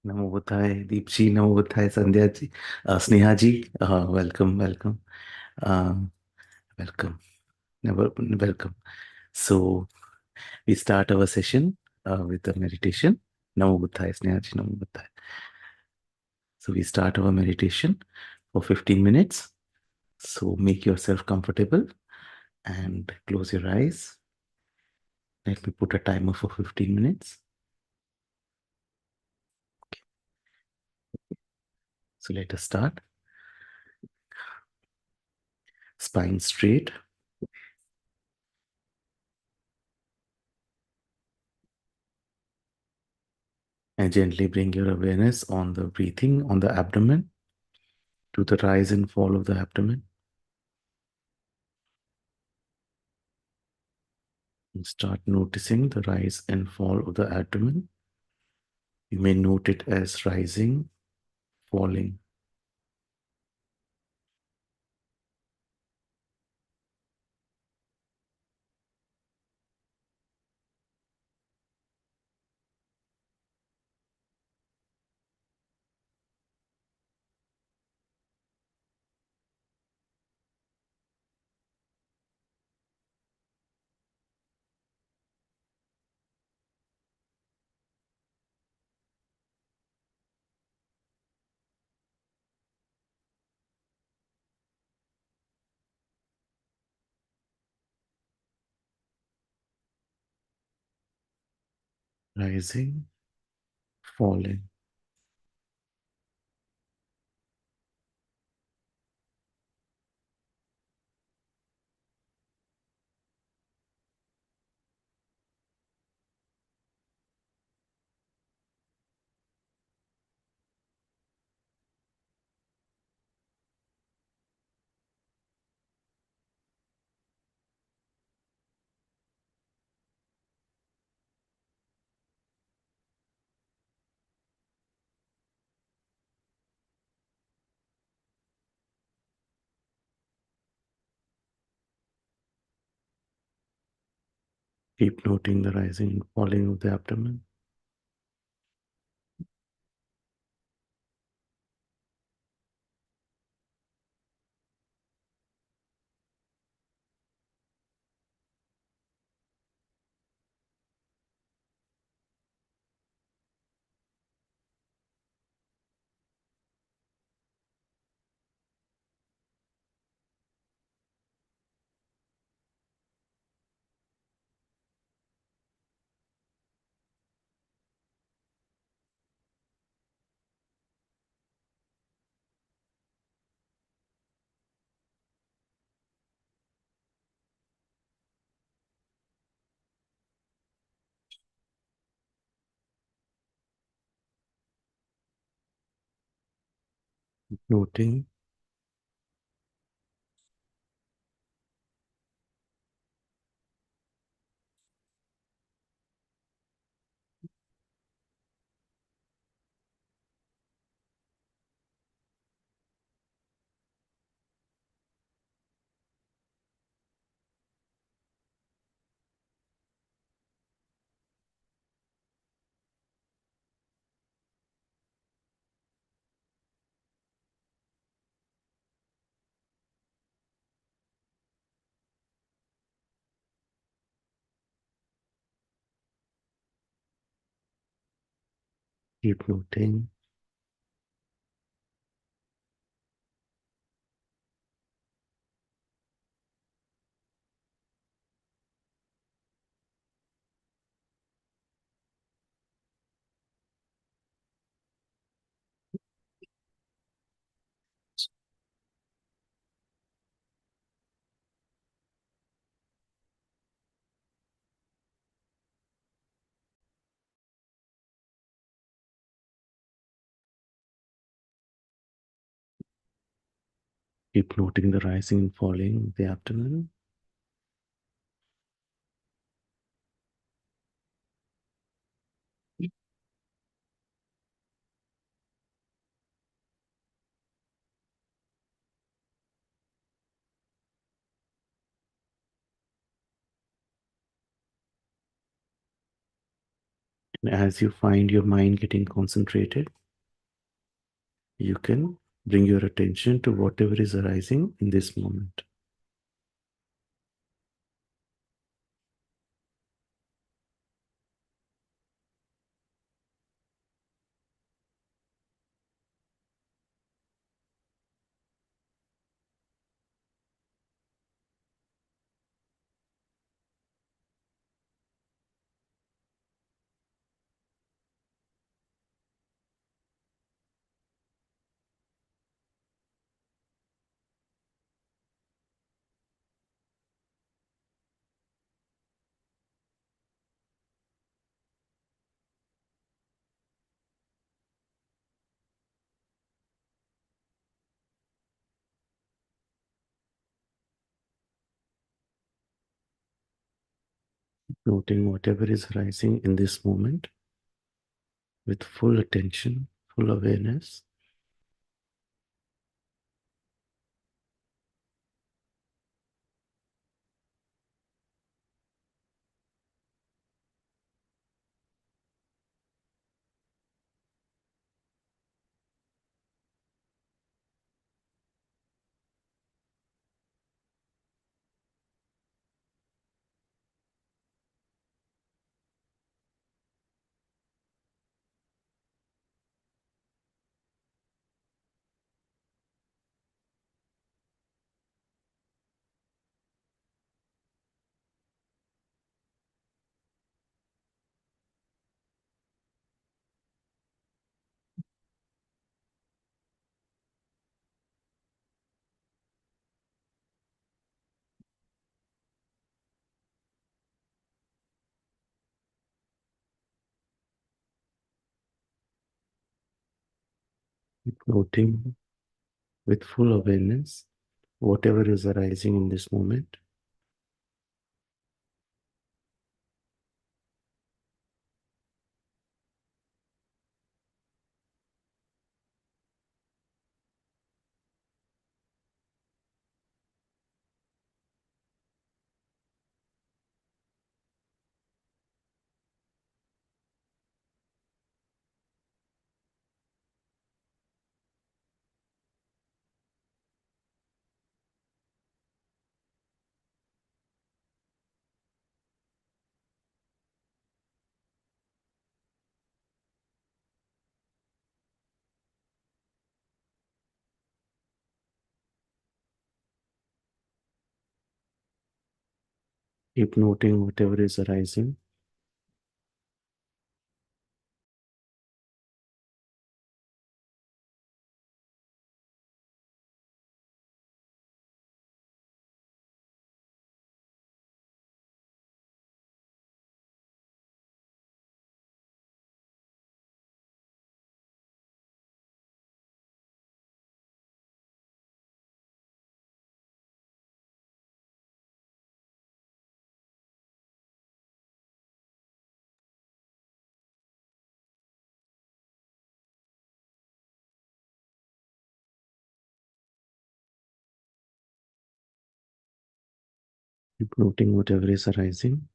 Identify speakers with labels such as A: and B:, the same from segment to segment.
A: Namo Buddhaya, Deepji, Namo Buddhaya, Sandhya ji, Sneha ji, welcome, welcome, um, welcome, never welcome. So we start our session with the meditation. Namo Buddhaya, Sneha ji, Namo Buddhaya. So we start our meditation for 15 minutes. So make yourself comfortable and close your eyes. Let me put a timer for 15 minutes. So let us start. Spine straight. And gently bring your awareness on the breathing, on the abdomen, to the rise and fall of the abdomen. And start noticing the rise and fall of the abdomen. You may note it as rising, falling. Rising, falling. Keep noting the rising and falling of the abdomen. Noting, keep noting, keep noting the rising and falling of the abdomen. As you find your mind getting concentrated, you can bring your attention to whatever is arising in this moment. Noting whatever is arising in this moment with full attention, full awareness. Noting with full awareness whatever is arising in this moment. Keep noting whatever is arising. Keep noting whatever is arising.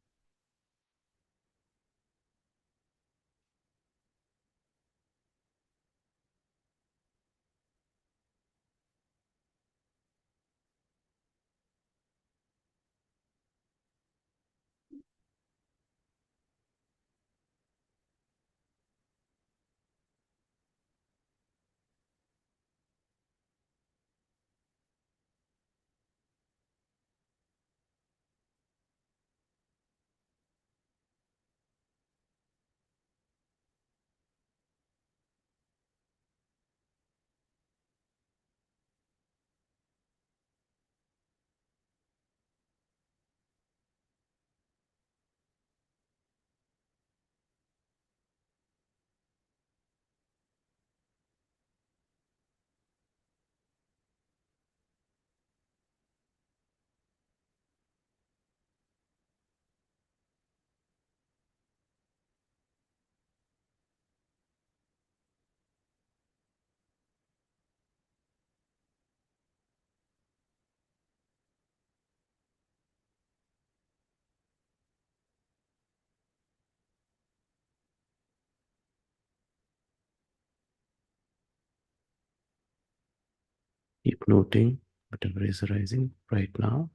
A: Keep noting whatever is arising right now.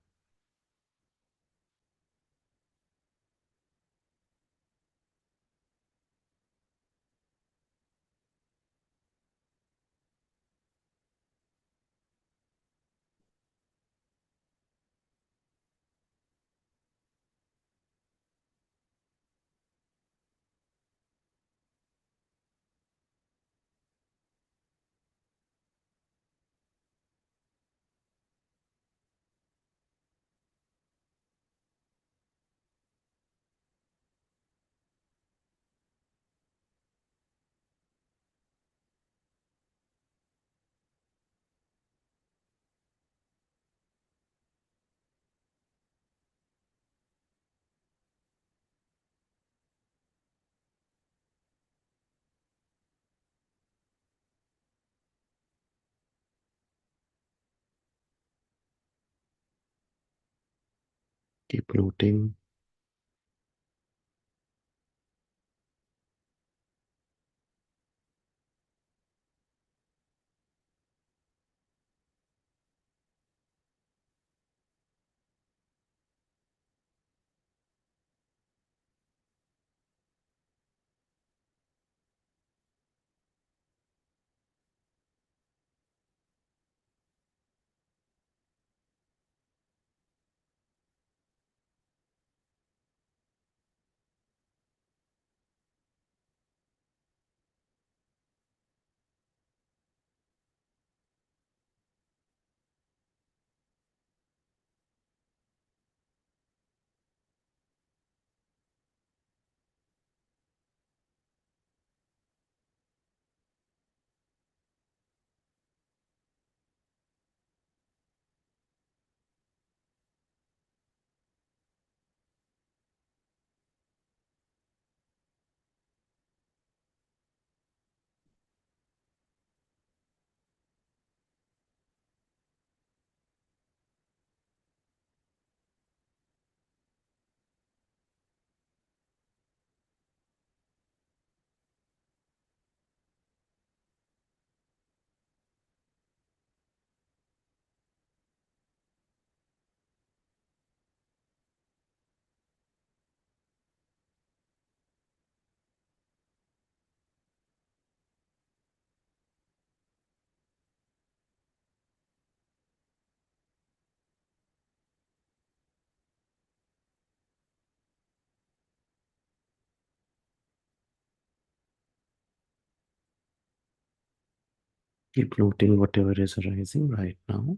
A: Keep noting. Keep noting whatever is arising right now.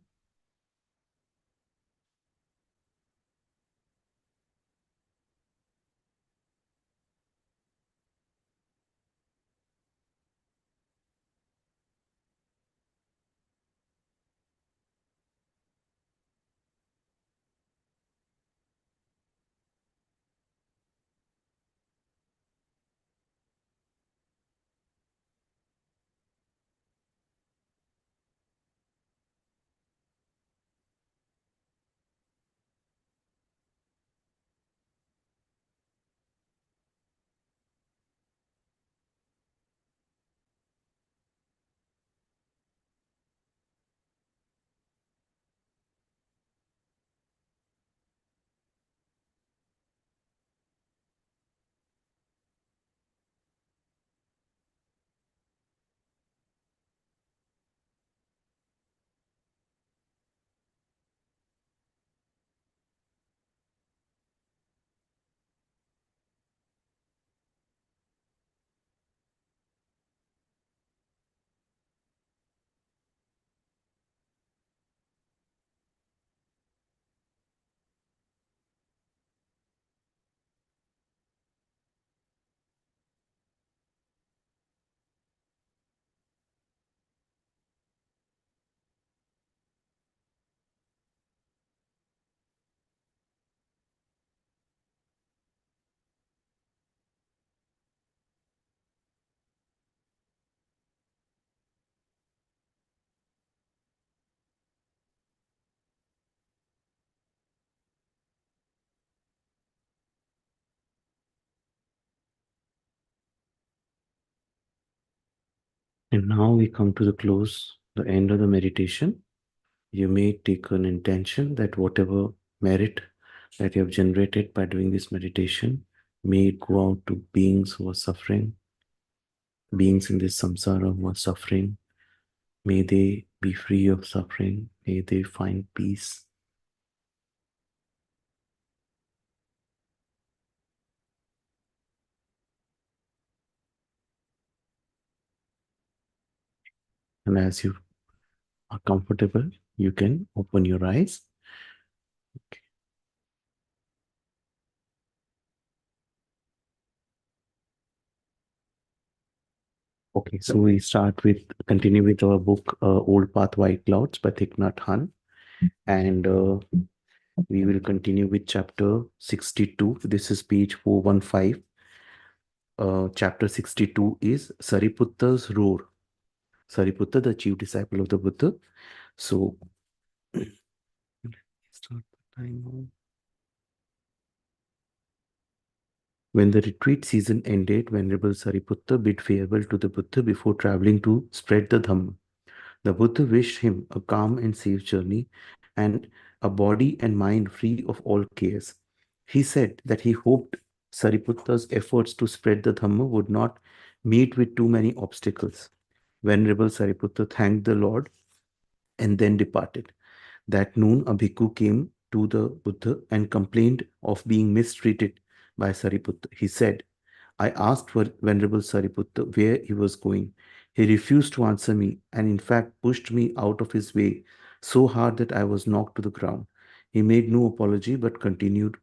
A: And now we come to the close, the end of the meditation. You may take an intention that whatever merit that you have generated by doing this meditation may it go out to beings who are suffering, beings in this samsara who are suffering. May they be free of suffering. May they find peace. And as you are comfortable, you can open your eyes. Okay. Okay, so we continue with our book, Old Path, White Clouds by Thich Nhat Hanh. And we will continue with chapter 62. This is page 415. Chapter 62 is Sariputta's Roar. Sariputta, the chief disciple of the Buddha. So, start the timer. When the retreat season ended, Venerable Sariputta bid farewell to the Buddha before traveling to spread the Dhamma. The Buddha wished him a calm and safe journey and a body and mind free of all cares. He said that he hoped Sariputta's efforts to spread the Dhamma would not meet with too many obstacles. Venerable Sariputta thanked the Lord and then departed. That noon, a bhikkhu came to the Buddha and complained of being mistreated by Sariputta. He said, I asked for Venerable Sariputta where he was going. He refused to answer me and, in fact, pushed me out of his way so hard that I was knocked to the ground. He made no apology but continued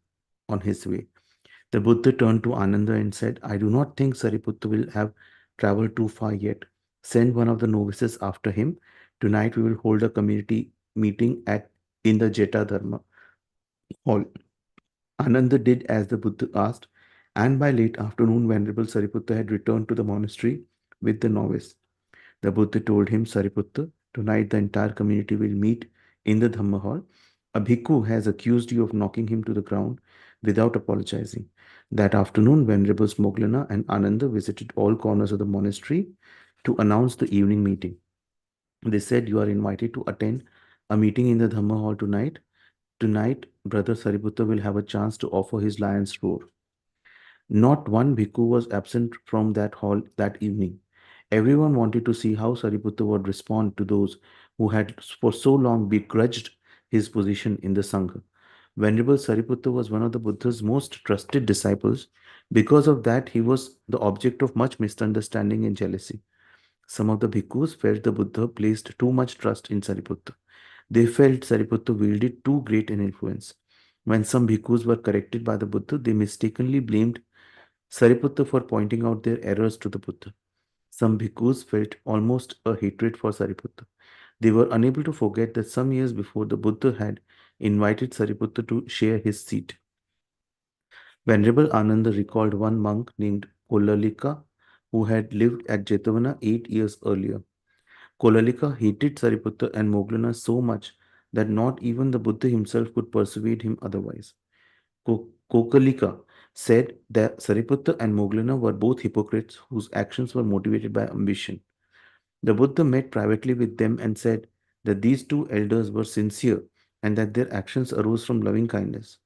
A: on his way. The Buddha turned to Ananda and said, I do not think Sariputta will have traveled too far yet. Send one of the novices after him. Tonight we will hold a community meeting in the Jeta Dharma hall. Ananda did as the Buddha asked, and by late afternoon, Venerable Sariputta had returned to the monastery with the novice. The Buddha told him, Sariputta, tonight the entire community will meet in the Dhamma hall. A bhikkhu has accused you of knocking him to the ground without apologizing. That afternoon, Venerables Moglana and Ananda visited all corners of the monastery to announce the evening meeting. They said, you are invited to attend a meeting in the Dhamma hall tonight. Tonight, Brother Sariputta will have a chance to offer his lion's roar. Not one bhikkhu was absent from that hall that evening. Everyone wanted to see how Sariputta would respond to those who had for so long begrudged his position in the Sangha. Venerable Sariputta was one of the Buddha's most trusted disciples. Because of that, he was the object of much misunderstanding and jealousy. Some of the bhikkhus felt the Buddha placed too much trust in Sariputta. They felt Sariputta wielded too great an influence. When some bhikkhus were corrected by the Buddha, they mistakenly blamed Sariputta for pointing out their errors to the Buddha. Some bhikkhus felt almost a hatred for Sariputta. They were unable to forget that some years before the Buddha had invited Sariputta to share his seat. Venerable Ananda recalled one monk named Kolalika who had lived at Jetavana 8 years earlier. Kolalika hated Sariputta and Moggallana so much that not even the Buddha himself could persuade him otherwise. Kokalika said that Sariputta and Moggallana were both hypocrites whose actions were motivated by ambition. The Buddha met privately with them and said that these two elders were sincere and that their actions arose from loving kindness.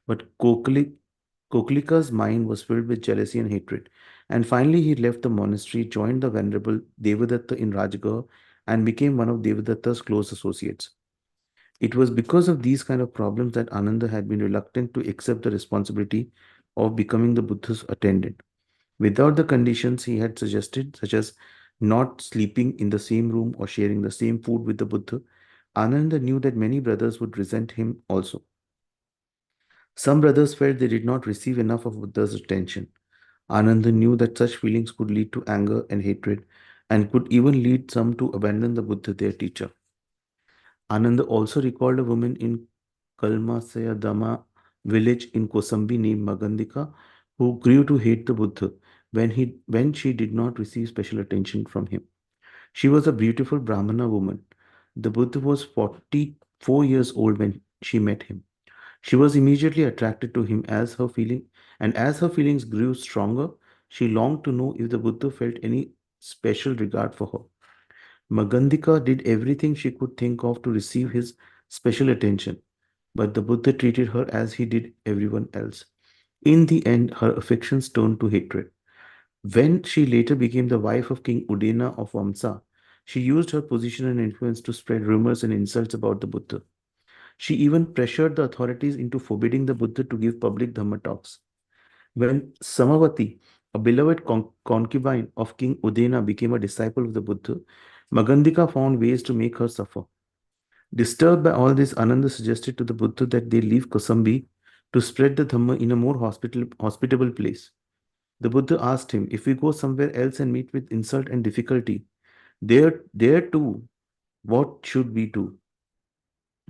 A: But Kokalika's mind was filled with jealousy and hatred. And finally, he left the monastery, joined the venerable Devadatta in Rajagaha, and became one of Devadatta's close associates. It was because of these kind of problems that Ananda had been reluctant to accept the responsibility of becoming the Buddha's attendant. Without the conditions he had suggested, such as not sleeping in the same room or sharing the same food with the Buddha, Ananda knew that many brothers would resent him also. Some brothers felt they did not receive enough of Buddha's attention. Ananda knew that such feelings could lead to anger and hatred and could even lead some to abandon the Buddha, their teacher. Ananda also recalled a woman in Kalmasayadama village in Kosambi named Magandika who grew to hate the Buddha when she did not receive special attention from him. She was a beautiful Brahmana woman. The Buddha was 44 years old when she met him. She was immediately attracted to him as her feelings grew stronger, she longed to know if the Buddha felt any special regard for her. Magandika did everything she could think of to receive his special attention, but the Buddha treated her as he did everyone else. In the end, her affections turned to hatred. When she later became the wife of King Udena of Vamsa, she used her position and influence to spread rumors and insults about the Buddha. She even pressured the authorities into forbidding the Buddha to give public Dhamma talks. When Samavati, a beloved concubine of King Udena, became a disciple of the Buddha, Magandika found ways to make her suffer. Disturbed by all this, Ananda suggested to the Buddha that they leave Kosambi to spread the Dhamma in a more hospitable place. The Buddha asked him, if we go somewhere else and meet with insult and difficulty, there too, what should we do?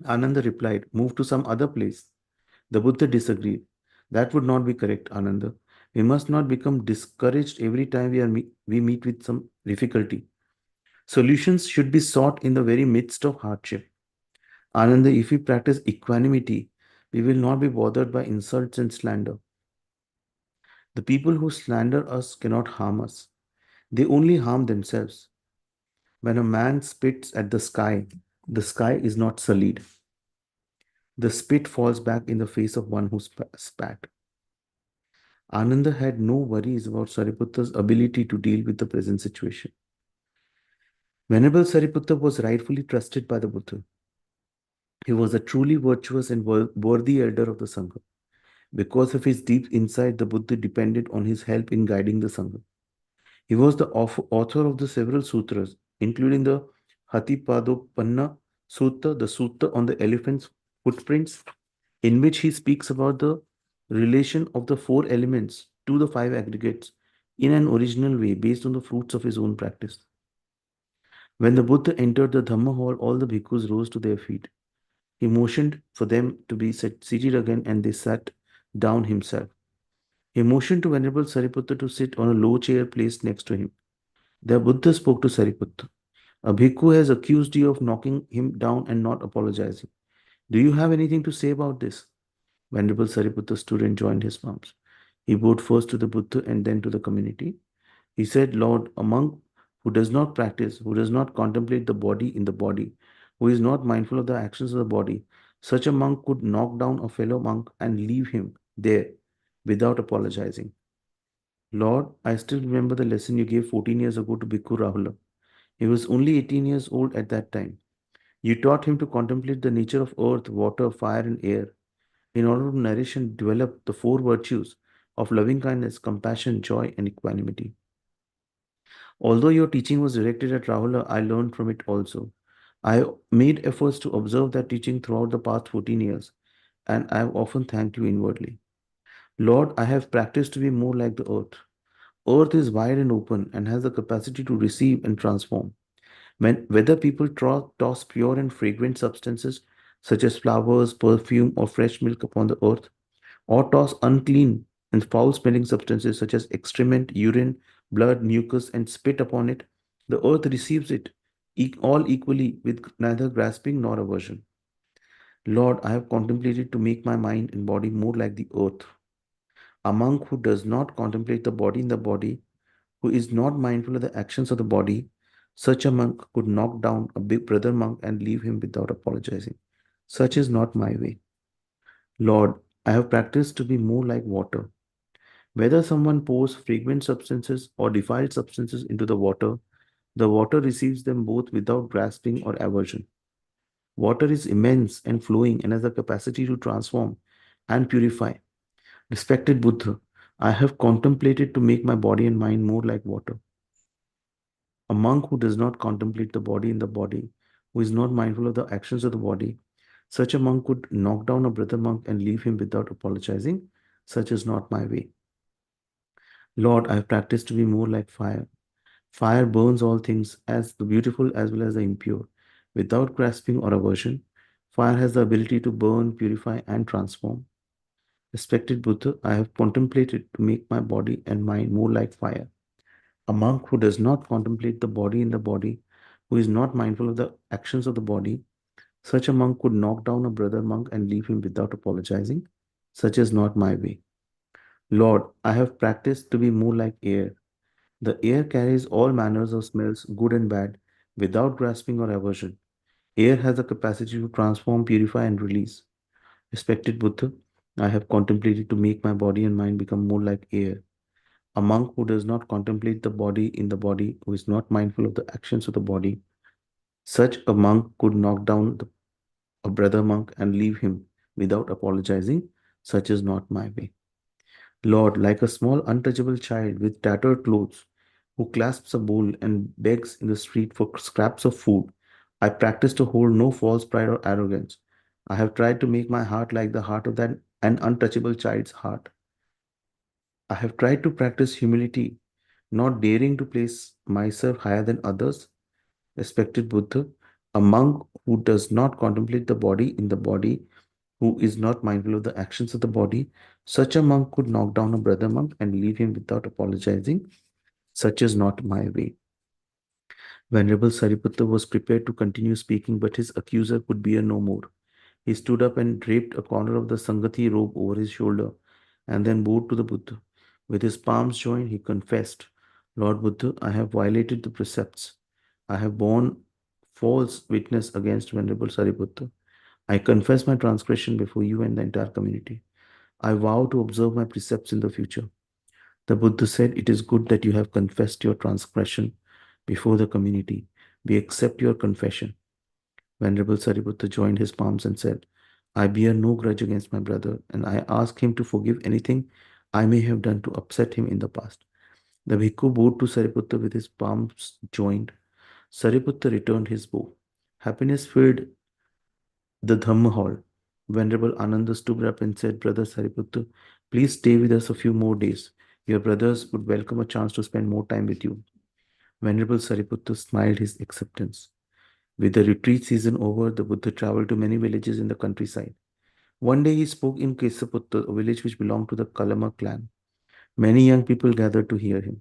A: Ananda replied, move to some other place. The Buddha disagreed. That would not be correct, Ananda. We must not become discouraged every time we meet with some difficulty. Solutions should be sought in the very midst of hardship. Ananda, if we practice equanimity, we will not be bothered by insults and slander. The people who slander us cannot harm us. They only harm themselves. When a man spits at the sky is not sullied. The spit falls back in the face of one who spat. Ananda had no worries about Sariputta's ability to deal with the present situation. Venerable Sariputta was rightfully trusted by the Buddha. He was a truly virtuous and worthy elder of the Sangha. Because of his deep insight, the Buddha depended on his help in guiding the Sangha. He was the author of the several sutras, including the Hatipadopanna Sutta, the Sutta on the elephant's footprints, in which he speaks about the relation of the four elements to the five aggregates in an original way based on the fruits of his own practice. When the Buddha entered the Dhamma hall, all the bhikkhus rose to their feet. He motioned for them to be seated again, and they sat down himself. He motioned to Venerable Sariputta to sit on a low chair placed next to him. The Buddha spoke to Sariputta. A bhikkhu has accused you of knocking him down and not apologizing. Do you have anything to say about this? Venerable Sariputta stood and joined his palms. He bowed first to the Buddha and then to the community. He said, Lord, a monk who does not practice, who does not contemplate the body in the body, who is not mindful of the actions of the body, such a monk could knock down a fellow monk and leave him there without apologizing. Lord, I still remember the lesson you gave 14 years ago to Bhikkhu Rahula. He was only 18 years old at that time. You taught him to contemplate the nature of earth, water, fire, and air in order to nourish and develop the four virtues of loving kindness, compassion, joy, and equanimity. Although your teaching was directed at Rahula, I learned from it also. I made efforts to observe that teaching throughout the past 14 years, and I have often thanked you inwardly. Lord, I have practiced to be more like the earth. Earth is wide and open and has the capacity to receive and transform. Whether people toss pure and fragrant substances such as flowers, perfume, or fresh milk upon the earth, or toss unclean and foul smelling substances such as excrement, urine, blood, mucus, and spit upon it, the earth receives it all equally with neither grasping nor aversion. Lord, I have contemplated to make my mind and body more like the earth. A monk who does not contemplate the body in the body, who is not mindful of the actions of the body, such a monk could knock down a big brother monk and leave him without apologizing. Such is not my way. Lord, I have practiced to be more like water. Whether someone pours fragrant substances or defiled substances into the water receives them both without grasping or aversion. Water is immense and flowing and has the capacity to transform and purify. Respected Buddha, I have contemplated to make my body and mind more like water. A monk who does not contemplate the body in the body, who is not mindful of the actions of the body, such a monk could knock down a brother monk and leave him without apologizing. Such is not my way. Lord, I have practiced to be more like fire. Fire burns all things, as the beautiful as well as the impure. Without grasping or aversion, fire has the ability to burn, purify, and transform. Respected Buddha, I have contemplated to make my body and mind more like fire. A monk who does not contemplate the body in the body, who is not mindful of the actions of the body, such a monk could knock down a brother monk and leave him without apologizing. Such is not my way. Lord, I have practiced to be more like air. The air carries all manners of smells, good and bad, without grasping or aversion. Air has the capacity to transform, purify, and release. Respected Buddha, I have contemplated to make my body and mind become more like air. A monk who does not contemplate the body in the body, who is not mindful of the actions of the body, such a monk could knock down a brother monk and leave him without apologizing. Such is not my way. Lord, like a small untouchable child with tattered clothes who clasps a bowl and begs in the street for scraps of food, I practice to hold no false pride or arrogance. I have tried to make my heart like the heart of that an untouchable child's heart. I have tried to practice humility, not daring to place myself higher than others. Respected Buddha, a monk who does not contemplate the body in the body, who is not mindful of the actions of the body, such a monk could knock down a brother monk and leave him without apologizing. Such is not my way. Venerable Sariputta was prepared to continue speaking, but his accuser could bear no more. He stood up and draped a corner of the Sangati robe over his shoulder and then bowed to the Buddha. With his palms joined, he confessed, Lord Buddha, I have violated the precepts. I have borne false witness against Venerable Sariputta. I confess my transgression before you and the entire community. I vow to observe my precepts in the future. The Buddha said, it is good that you have confessed your transgression before the community. We accept your confession. Venerable Sariputta joined his palms and said, I bear no grudge against my brother, and I ask him to forgive anything I may have done to upset him in the past. The bhikkhu bowed to Sariputta with his palms joined. Sariputta returned his bow. Happiness filled the Dhamma hall. Venerable Ananda stood up and said, Brother Sariputta, please stay with us a few more days. Your brothers would welcome a chance to spend more time with you. Venerable Sariputta smiled his acceptance. With the retreat season over, the Buddha traveled to many villages in the countryside. One day he spoke in Kesaputta, a village which belonged to the Kalama clan. Many young people gathered to hear him.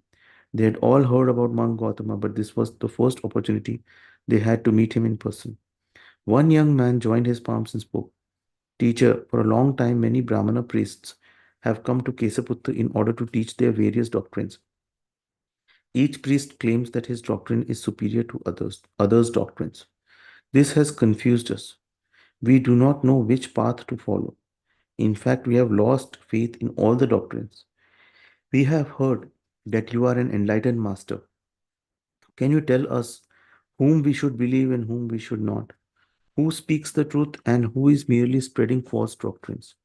A: They had all heard about Monk Gautama, but this was the first opportunity they had to meet him in person. One young man joined his palms and spoke. Teacher, for a long time many Brahmana priests have come to Kesaputta in order to teach their various doctrines. Each priest claims that his doctrine is superior to others' doctrines. This has confused us. We do not know which path to follow. In fact, we have lost faith in all the doctrines. We have heard that you are an enlightened master. Can you tell us whom we should believe and whom we should not? Who speaks the truth and who is merely spreading false doctrines?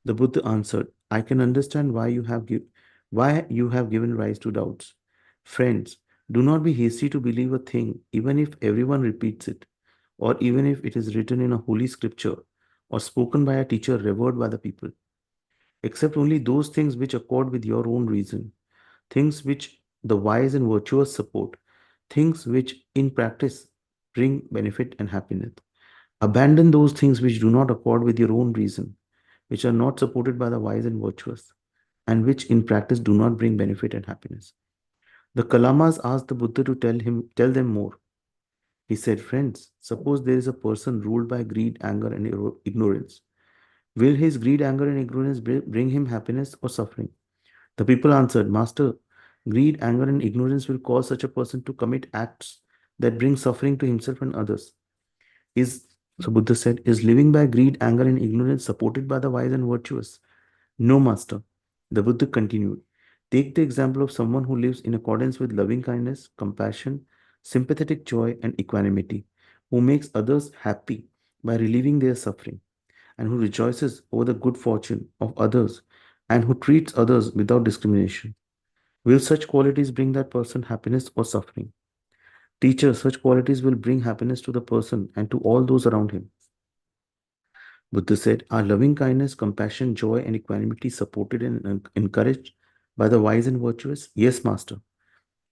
A: The Buddha answered, I can understand why you have given rise to doubts. Friends, do not be hasty to believe a thing, even if everyone repeats it, or even if it is written in a holy scripture, or spoken by a teacher revered by the people. Accept only those things which accord with your own reason, things which the wise and virtuous support, things which in practice bring benefit and happiness. Abandon those things which do not accord with your own reason, which are not supported by the wise and virtuous, and which in practice do not bring benefit and happiness. The Kalamas asked the Buddha to tell them more. He said, Friends, suppose there is a person ruled by greed, anger, and ignorance. Will his greed, anger, and ignorance bring him happiness or suffering? The people answered, Master, greed, anger, and ignorance will cause such a person to commit acts that bring suffering to himself and others. Is so Buddha said, is living by greed, anger, and ignorance supported by the wise and virtuous? No, Master. The Buddha continued, take the example of someone who lives in accordance with loving kindness, compassion, sympathetic joy, and equanimity, who makes others happy by relieving their suffering, and who rejoices over the good fortune of others, and who treats others without discrimination. Will such qualities bring that person happiness or suffering? Teacher, such qualities will bring happiness to the person and to all those around him. Buddha said, are loving kindness, compassion, joy, and equanimity supported and encouraged by the wise and virtuous? Yes, Master.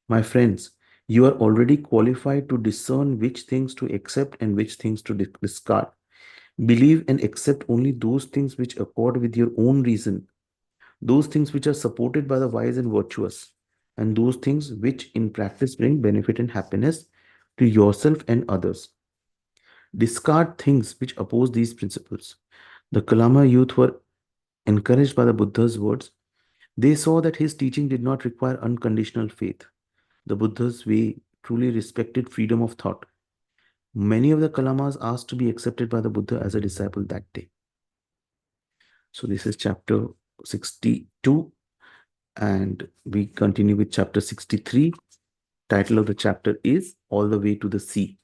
A: My friends, you are already qualified to discern which things to accept and which things to discard. Believe and accept only those things which accord with your own reason, those things which are supported by the wise and virtuous, and those things which in practice bring benefit and happiness to yourself and others. Discard things which oppose these principles. The Kalama youth were encouraged by the Buddha's words. They saw that his teaching did not require unconditional faith. The Buddha's way truly respected freedom of thought. Many of the Kalamas asked to be accepted by the Buddha as a disciple that day. So this is chapter 62, and we continue with chapter 63. Title of the chapter is All the Way to the Sea.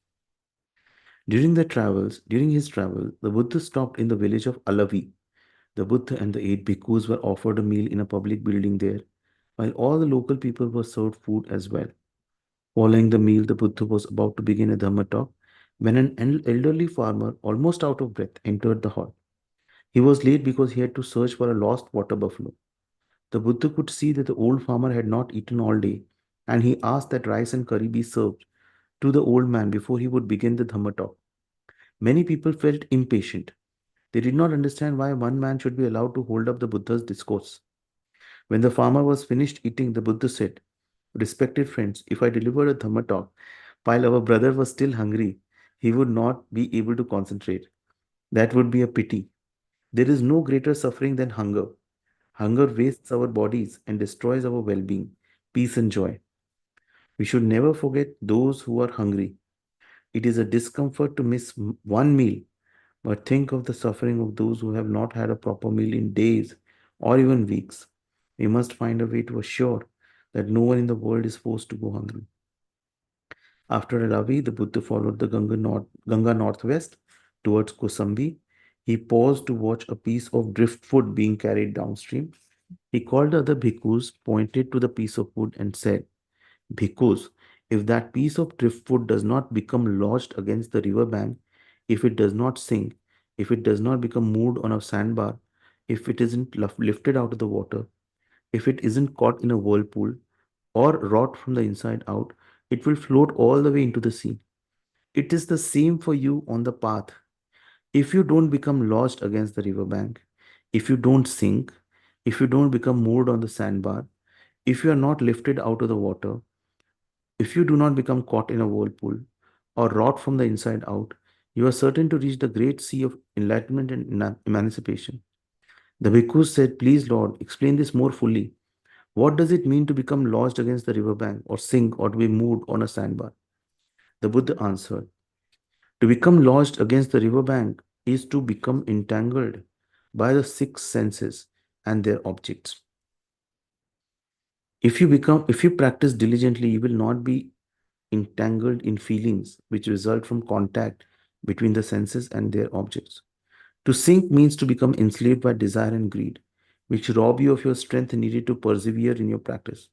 A: During his travel, the Buddha stopped in the village of Alavi. The Buddha and the 8 bhikkhus were offered a meal in a public building there, while all the local people were served food as well. Following the meal, the Buddha was about to begin a Dhamma talk when an elderly farmer, almost out of breath, entered the hall. He was late because he had to search for a lost water buffalo. The Buddha could see that the old farmer had not eaten all day, and he asked that rice and curry be served to the old man before he would begin the Dhamma talk. Many people felt impatient. They did not understand why one man should be allowed to hold up the Buddha's discourse. When the farmer was finished eating, the Buddha said, "Respected friends, if I delivered a Dhamma talk while our brother was still hungry, he would not be able to concentrate. That would be a pity. There is no greater suffering than hunger. Hunger wastes our bodies and destroys our well being, peace, and joy. We should never forget those who are hungry. It is a discomfort to miss one meal, but think of the suffering of those who have not had a proper meal in days or even weeks. We must find a way to assure that no one in the world is forced to go hungry." After Alavi, the Buddha followed the Ganga northwest towards Kosambi. He paused to watch a piece of driftwood being carried downstream. He called the other bhikkhus, pointed to the piece of wood, and said, "Bhikkhus, if that piece of driftwood does not become lodged against the river bank, if it does not sink, if it does not become moved on a sandbar, if it isn't lifted out of the water, if it isn't caught in a whirlpool or rot from the inside out, it will float all the way into the sea. It is the same for you on the path. If you don't become lodged against the river bank, if you don't sink, if you don't become moored on the sandbar, if you are not lifted out of the water, if you do not become caught in a whirlpool or rot from the inside out, you are certain to reach the great sea of enlightenment and emancipation." The bhikkhus said, "Please, Lord, explain this more fully. What does it mean to become lodged against the river bank or sink or to be moved on a sandbar?" The Buddha answered, "To become lodged against the river bank is to become entangled by the 6 senses and their objects. If you practice diligently, you will not be entangled in feelings which result from contact between the senses and their objects. To sink means to become enslaved by desire and greed, which rob you of your strength needed to persevere in your practice.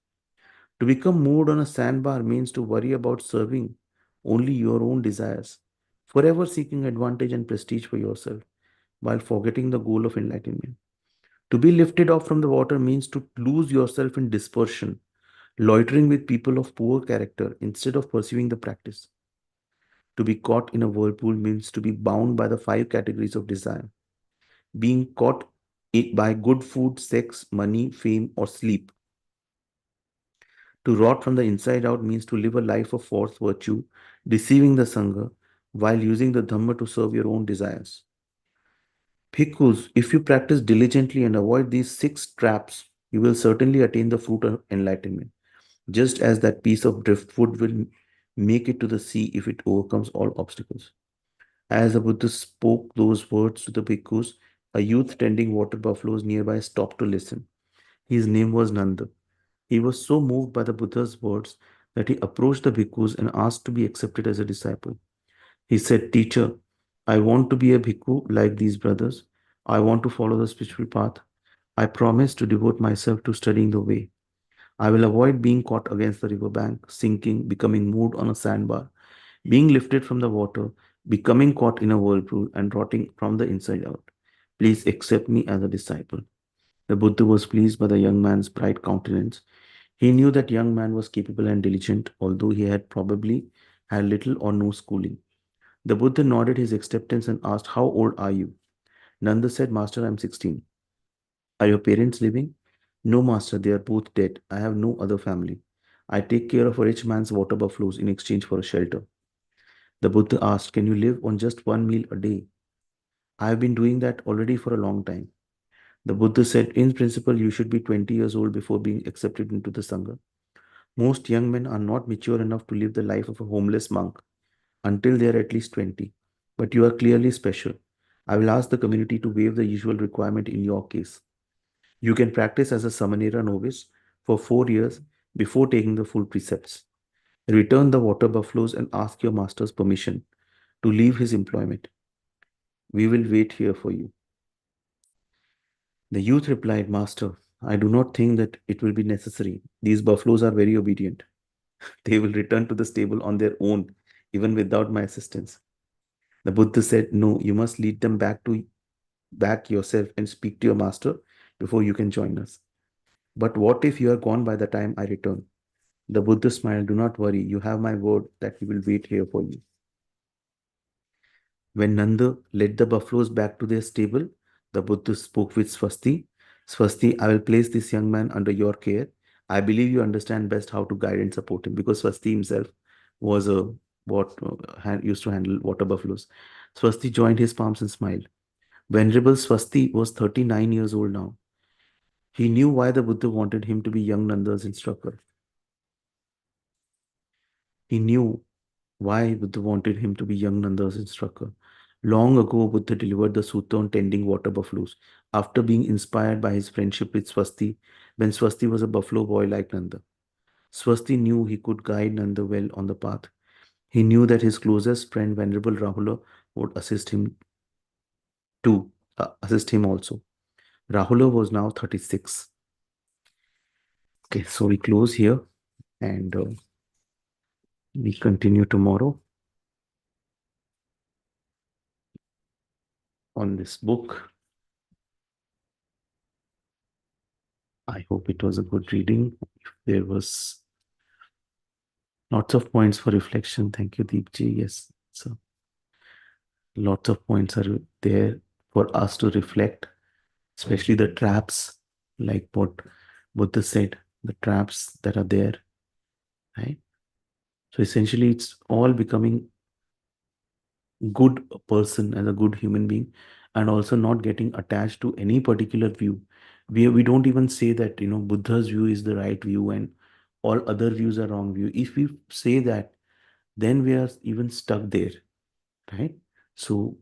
A: To become moored on a sandbar means to worry about serving only your own desires, forever seeking advantage and prestige for yourself, while forgetting the goal of enlightenment. To be lifted off from the water means to lose yourself in dispersion, loitering with people of poor character instead of pursuing the practice. To be caught in a whirlpool means to be bound by the 5 categories of desire, being caught by good food, sex, money, fame, or sleep. To rot from the inside out means to live a life of false virtue, deceiving the sangha, while using the dhamma to serve your own desires. Bhikkhus, if you practice diligently and avoid these 6 traps, you will certainly attain the fruit of enlightenment, just as that piece of driftwood will make it to the sea if it overcomes all obstacles." As the Buddha spoke those words to the bhikkhus, a youth tending water buffaloes nearby stopped to listen. His name was Nanda. He was so moved by the Buddha's words that he approached the bhikkhus and asked to be accepted as a disciple. He said, "Teacher, I want to be a bhikkhu like these brothers. I want to follow the spiritual path. I promise to devote myself to studying the way. I will avoid being caught against the river bank, sinking, becoming moved on a sandbar, being lifted from the water, becoming caught in a whirlpool, and rotting from the inside out. Please accept me as a disciple." The Buddha was pleased by the young man's bright countenance. He knew that young man was capable and diligent, although he had probably had little or no schooling. The Buddha nodded his acceptance and asked, "How old are you?" Nanda said, "Master, I am 16. Are your parents living?" "No, master, they are both dead. I have no other family. I take care of a rich man's water buffaloes in exchange for a shelter." The Buddha asked, "Can you live on just one meal a day?" "I have been doing that already for a long time." The Buddha said, "In principle, you should be 20 years old before being accepted into the Sangha. Most young men are not mature enough to live the life of a homeless monk until they are at least 20. But you are clearly special. I will ask the community to waive the usual requirement in your case. You can practice as a Samanera novice for 4 years before taking the full precepts. Return the water buffaloes and ask your master's permission to leave his employment. We will wait here for you. The youth replied, Master, I do not think that it will be necessary. These buffaloes are very obedient. They will return to the stable on their own, even without my assistance. The Buddha said, No, you must lead them back yourself and speak to your master before you can join us. But what if you are gone by the time I return? The Buddha smiled, Do not worry, you have my word that we will wait here for you. When Nanda led the buffaloes back to their stable, the Buddha spoke with Swasti. Swasti, I will place this young man under your care. I believe you understand best how to guide and support him because Swasti himself was a used to handle water buffaloes. Swasti joined his palms and smiled. Venerable Swasti was 39 years old now. He knew why the Buddha wanted him to be young Nanda's instructor. He knew why Buddha wanted him to be young Nanda's instructor. Long ago, Buddha delivered the sutta on tending water buffaloes after being inspired by his friendship with Swasti when Swasti was a buffalo boy like Nanda. Swasti knew he could guide Nanda well on the path. He knew that his closest friend, Venerable Rahula, would assist him also. Rahula was now 36. Okay, so we close here and we continue tomorrow on this book. I hope it was a good reading. If there was lots of points for reflection. Thank you, Deepji. Yes, so lots of points are there for us to reflect, especially the traps, like what Buddha said, the traps that are there, right? So essentially, it's all becoming good person as a good human being and also not getting attached to any particular view. We don't even say that Buddha's view is the right view and all other views are wrong view. If we say that, then we are even stuck there, right? So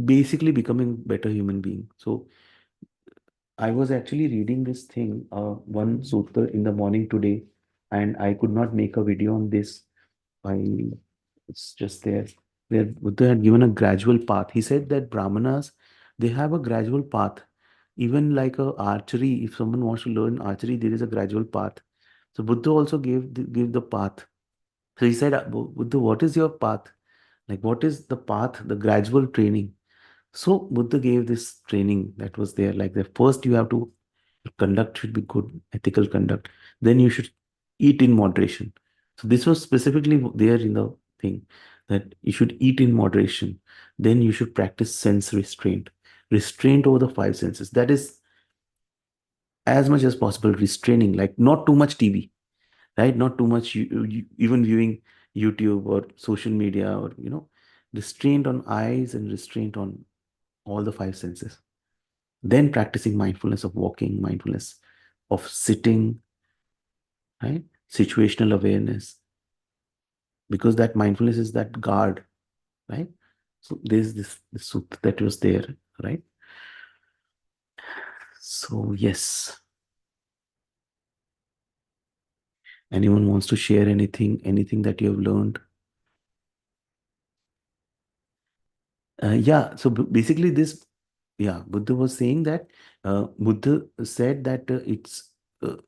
A: basically becoming better human being. So I was actually reading this thing, one sutta in the morning today, and I could not make a video on this. I It's just there where Buddha had given a gradual path. He said that Brahmanas, they have a gradual path. Even like a archery, if someone wants to learn archery, there is a gradual path. So Buddha also gave the path. So he said, Buddha, what is your path? Like, what is the path, the gradual training? So Buddha gave this training that was there. Like, the first you have to, your conduct should be good, ethical conduct. Then you should eat in moderation. So this was specifically there in the thing that you should eat in moderation. Then you should practice sense restraint, restraint over the five senses. That is as much as possible restraining, like not too much TV, right? Not too much, even viewing YouTube or social media, or restraint on eyes and restraint on all the five senses. Then practicing mindfulness of walking, mindfulness of sitting, right? Situational awareness, because that mindfulness is that guard, right? So there's this sutta that was there, right? So yes, anyone wants to share anything that you have learned? Yeah, so basically this, yeah, Buddha was saying that, Buddha said that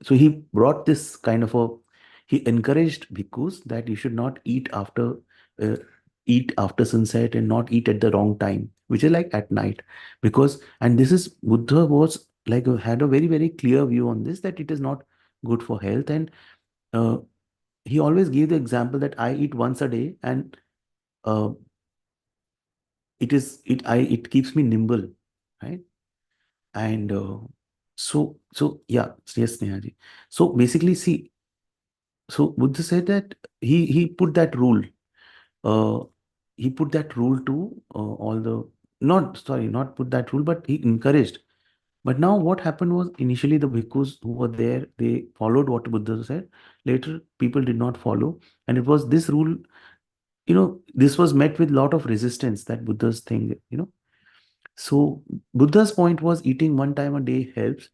A: so he brought this kind of he encouraged bhikkhus that you should not uh, eat after sunset and not eat at the wrong time, which is like at night. Because, and this is, Buddha was like, had a very, very clear view on this, that it is not good for health. And uh, he always gave the example that I eat once a day, and uh, it keeps me nimble, right? And so yeah, yes, Nehaji. So basically, see, so Buddha said that he put that rule. Uh, he put that rule to all the, not sorry, not put that rule, but he encouraged. But now what happened was, initially the bhikkhus who were there, they followed what Buddha said. Later, people did not follow. And it was this rule, this was met with a lot of resistance, that Buddha's thing. So Buddha's point was eating one time a day helps.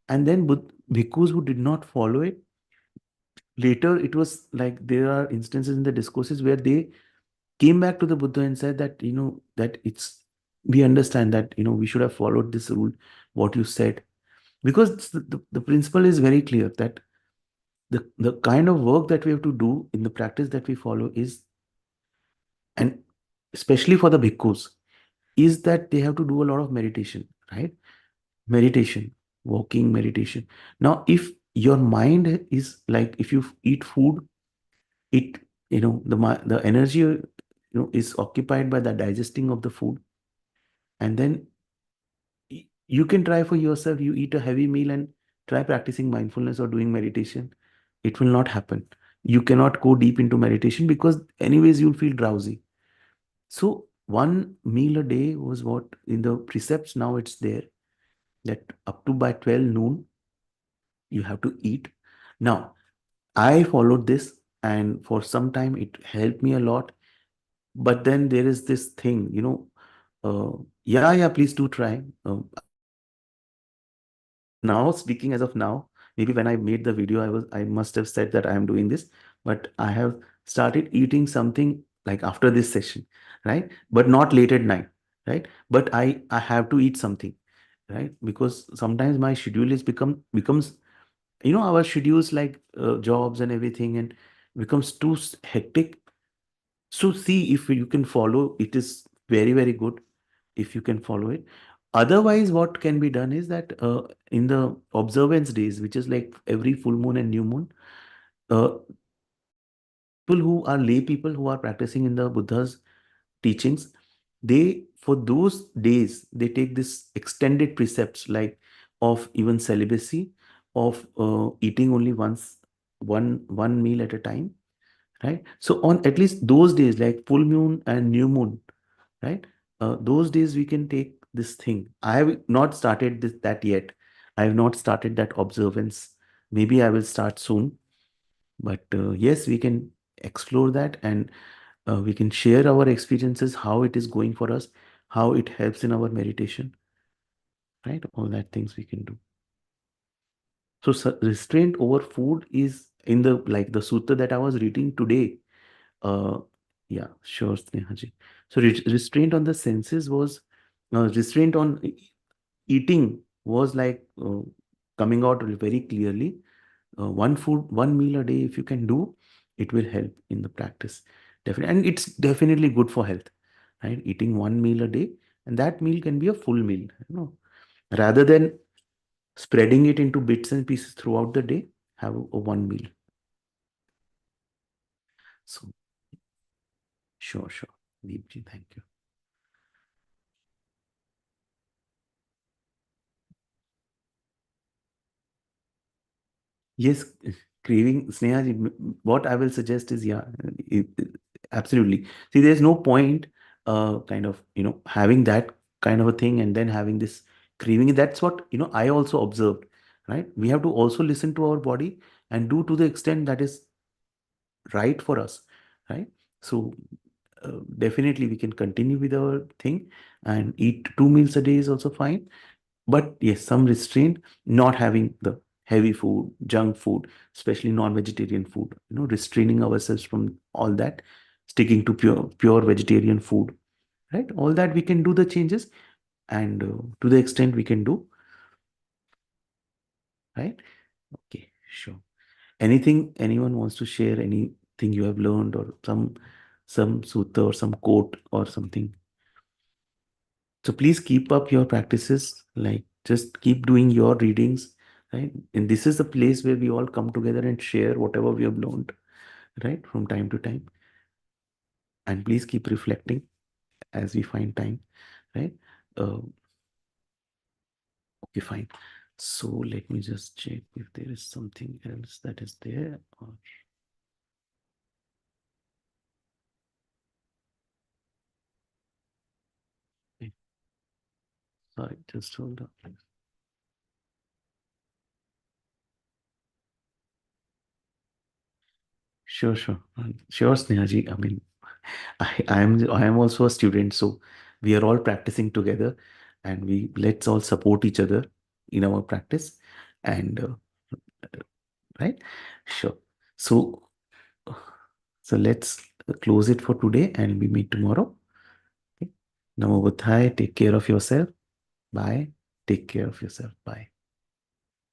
A: And then bhikkhus who did not follow it, later it was like there are instances in the discourses where they came back to the Buddha and said that, that we understand that, we should have followed this rule, what you said. Because the principle is very clear that the kind of work that we have to do in the practice that we follow is, and especially for the bhikkhus, is that they have to do a lot of meditation, right? Meditation, walking meditation. Now, if your mind is like, if you eat food, it, the energy, is occupied by the digesting of the food. And then you can try for yourself, you eat a heavy meal and try practicing mindfulness or doing meditation. It will not happen. You cannot go deep into meditation because anyways you'll feel drowsy. So one meal a day was what in the precepts, now it's there, that up to by 12 noon you have to eat. Now I followed this, and for some time it helped me a lot. But then there is this thing, yeah, please do try. Now, speaking as of now, maybe when I made the video, I must have said that I am doing this, but I have started eating something like after this session, right? But not late at night, right? But I have to eat something, right? Because sometimes my schedule is becomes, our schedules, like jobs and everything, and becomes too hectic. So see if you can follow. It is very, very good if you can follow it. Otherwise, what can be done is that in the observance days, which is like every full moon and new moon, uh, people who are lay people who are practicing in the Buddha's teachings, they, for those days, they take this extended precepts, like of even celibacy, of eating only one meal at a time, right? So on at least those days, like full moon and new moon, right? Those days we can take this thing. I have not started that yet. I have not started that observance. Maybe I will start soon. But yes, we can explore that, and we can share our experiences, how it is going for us, how it helps in our meditation, right? All that things we can do. So restraint over food is in the, like the sutta that I was reading today. Uh, yeah, sure, Snehaji. So restraint on the senses was, restraint on eating was like coming out very clearly. One meal a day, if you can do, it will help in the practice. Definitely, and it's definitely good for health, right? Eating one meal a day, and that meal can be a full meal, rather than spreading it into bits and pieces throughout the day. Have a one meal. So sure, sure. Deepji, thank you. Yes, craving, Sneha, what I will suggest is, yeah, absolutely. See, there's no point, kind of, having that kind of a thing and then having this craving. That's what, I also observed, right? We have to also listen to our body and do to the extent that is right for us, right? So, definitely we can continue with our thing, and eat two meals a day is also fine. But yes, some restraint, not having the heavy food, junk food, especially non-vegetarian food, restraining ourselves from all that, sticking to pure vegetarian food, right? All that we can do the changes, and to the extent we can do, right? Okay, sure. Anything anyone wants to share, anything you have learned, or some sutta or some quote or something. So please keep up your practices, like just keep doing your readings, right? And this is the place where we all come together and share whatever we have learned, right, from time to time. And please keep reflecting as we find time, right? Uh, okay, fine. So let me just check if there is something else that is there. Okay, sorry, just hold on. Sure. Sure, Snehaji. I mean, I am also a student, so we are all practicing together, and we let's all support each other in our practice, and right, sure. So, so let's close it for today, and we meet tomorrow. Okay. Namo Buddhaya. Take care of yourself. Bye. Take care of yourself. Bye.